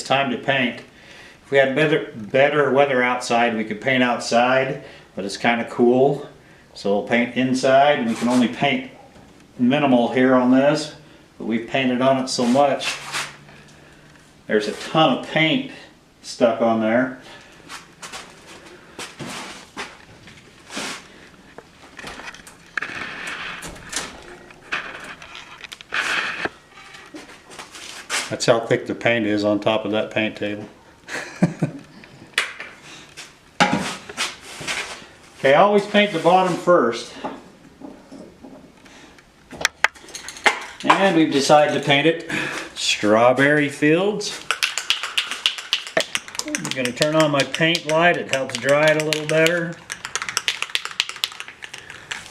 time to paint. If we had better weather outside, we could paint outside, but it's kind of cool. So we'll paint inside, and we can only paint minimal here on this, but we've painted on it so much. There's a ton of paint stuck on there. That's how thick the paint is on top of that paint table. Okay, I always paint the bottom first. And we've decided to paint it Strawberry Fields. I'm going to turn on my paint light. It helps dry it a little better.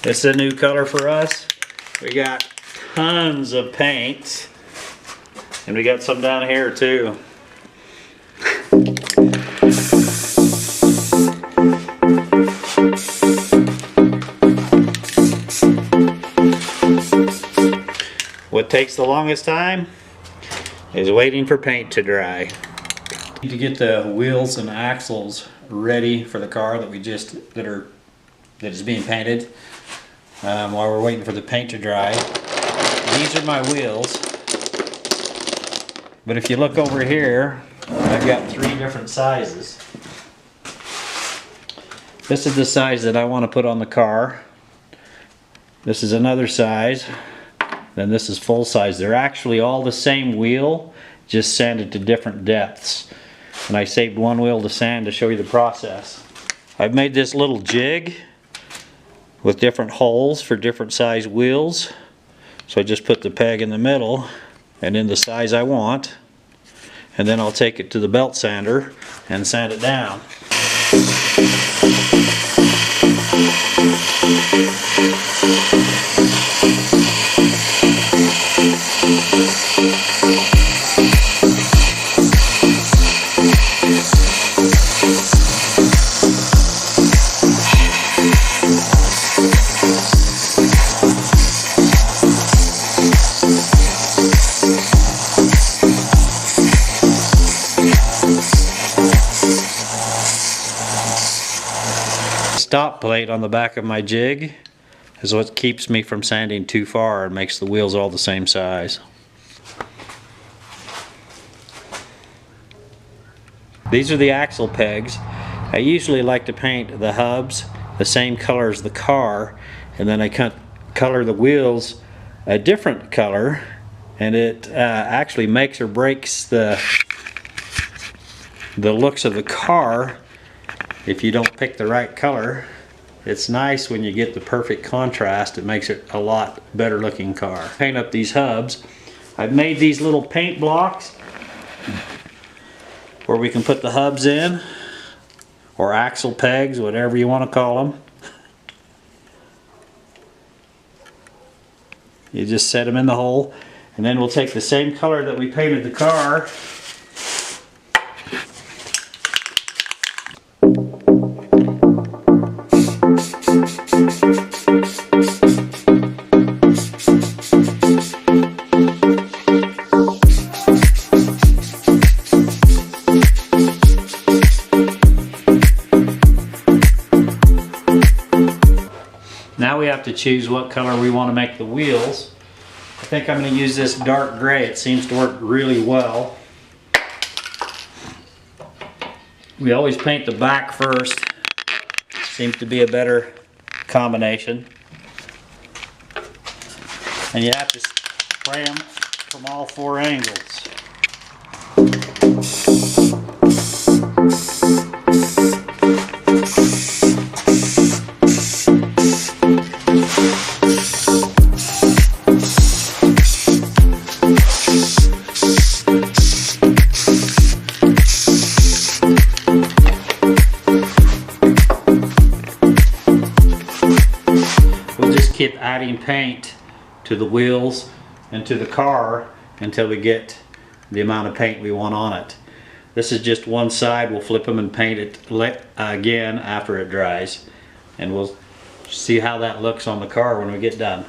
This is a new color for us. We got tons of paints. And we got some down here too. What takes the longest time is waiting for paint to dry. Need to get the wheels and axles ready for the car that that is being painted. While we're waiting for the paint to dry. These are my wheels. But if you look over here, I've got 3 different sizes. This is the size that I want to put on the car. This is another size. Then this is full size. They're actually all the same wheel, just sanded to different depths. And I saved one wheel to sand to show you the process. I've made this little jig with different holes for different size wheels. So I just put the peg in the middle and in the size I want, and then I'll take it to the belt sander and sand it down. Stop plate on the back of my jig is what keeps me from sanding too far and makes the wheels all the same size. These are the axle pegs. I usually like to paint the hubs the same color as the car, and then I color the wheels a different color, and it actually makes or breaks the looks of the car if you don't pick the right color. It's nice when you get the perfect contrast. It makes it a lot better looking car. Paint up these hubs. I've made these little paint blocks where we can put the hubs in, or axle pegs, whatever you want to call them. You just set them in the hole, and then we'll take the same color that we painted the car . Now we have to choose what color we want to make the wheels. I think I'm going to use this dark gray. It seems to work really well. We always paint the back first. Seems to be a better combination. And you have to spray them from all 4 angles. Keep adding paint to the wheels and to the car until we get the amount of paint we want on it. This is just one side. We'll flip them and paint it again after it dries, and we'll see how that looks on the car when we get done.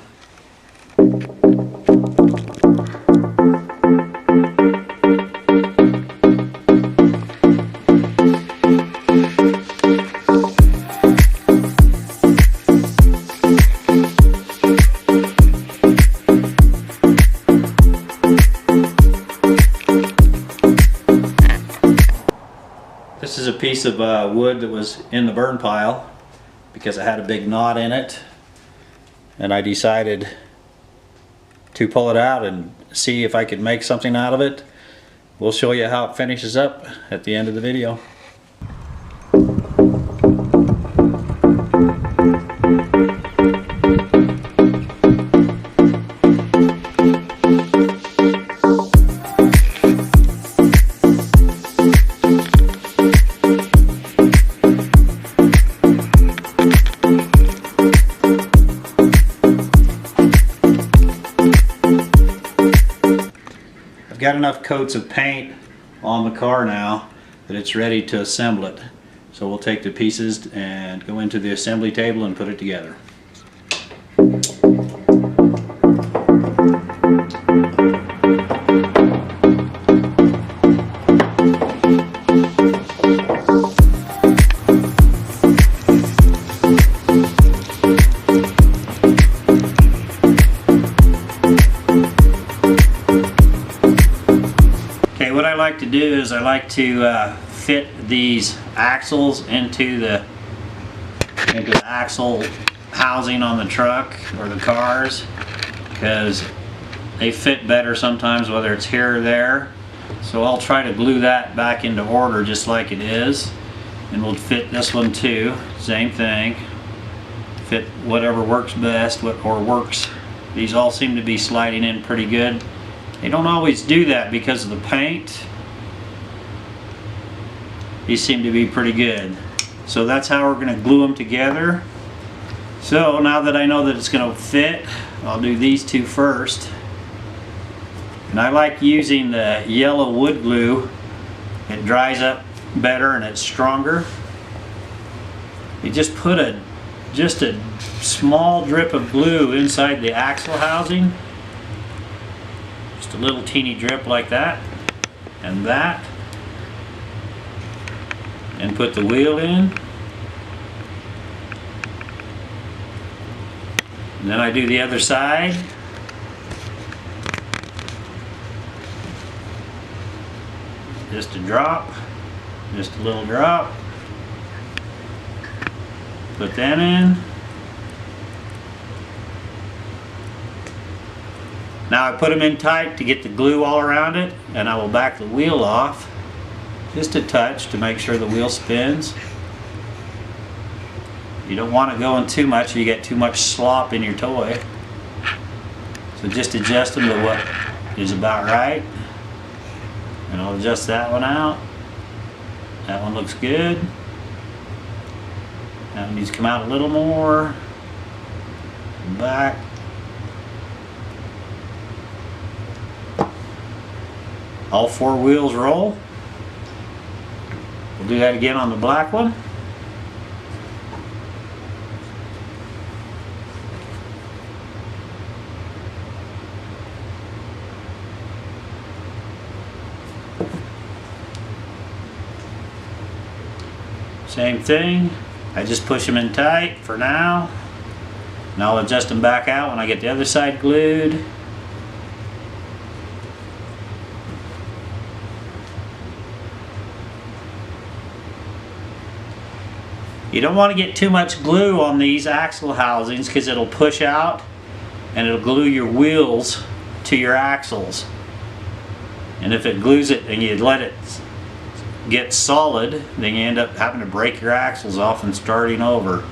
This is a piece of wood that was in the burn pile because it had a big knot in it, and I decided to pull it out and see if I could make something out of it. We'll show you how it finishes up at the end of the video. I've got enough coats of paint on the car now that it's ready to assemble it. So we'll take the pieces and go into the assembly table and put it together. What I like to do is I like to fit these axles into the axle housing on the truck or the cars, because they fit better sometimes whether it's here or there. So I'll try to glue that back into order just like it is, and we'll fit this one too, same thing, fit whatever works best or works. These all seem to be sliding in pretty good. They don't always do that because of the paint. These seem to be pretty good. So that's how we're going to glue them together. So now that I know that it's going to fit, I'll do these two first. And I like using the yellow wood glue. It dries up better and it's stronger. You just put a small drip of glue inside the axle housing. Just a little teeny drip like that, and that, and put the wheel in. And then I do the other side. Just a drop, just a little drop. Put that in. Now I put them in tight to get the glue all around it, and I will back the wheel off just a touch to make sure the wheel spins. You don't want it going too much or you get too much slop in your toy. So just adjust them to what is about right. And I'll adjust that one out. That one looks good. That one needs to come out a little more. Back. All four wheels roll. We'll do that again on the black one. Same thing. I just push them in tight for now. And I'll adjust them back out when I get the other side glued. You don't want to get too much glue on these axle housings because it'll push out and it'll glue your wheels to your axles. And if it glues it and you let it get solid, then you end up having to break your axles off and starting over.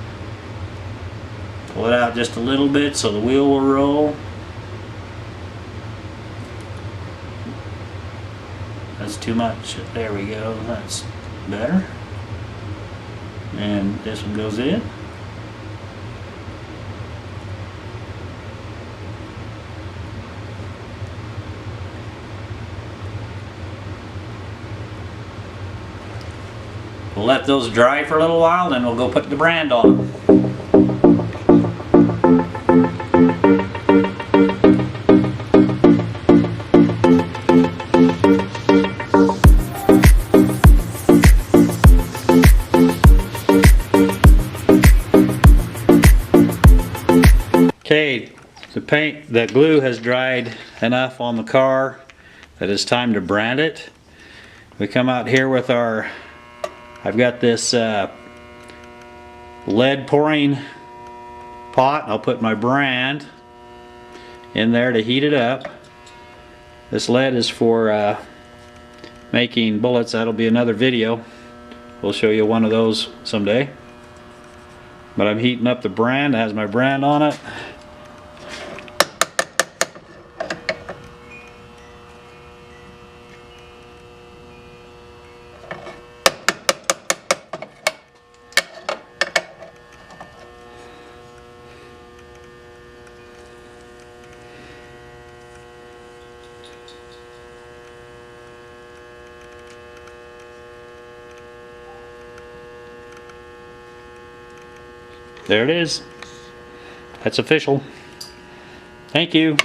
Pull it out just a little bit so the wheel will roll. That's too much. There we go. That's better. And this one goes in. We'll let those dry for a little while, then we'll go put the brand on them. Okay, the glue has dried enough on the car that it's time to brand it. We come out here with our I've got this lead pouring pot. I'll put my brand in there to heat it up. This lead is for making bullets. That'll be another video. We'll show you one of those someday. But I'm heating up the brand. It has my brand on it. There it is. That's official. Thank you.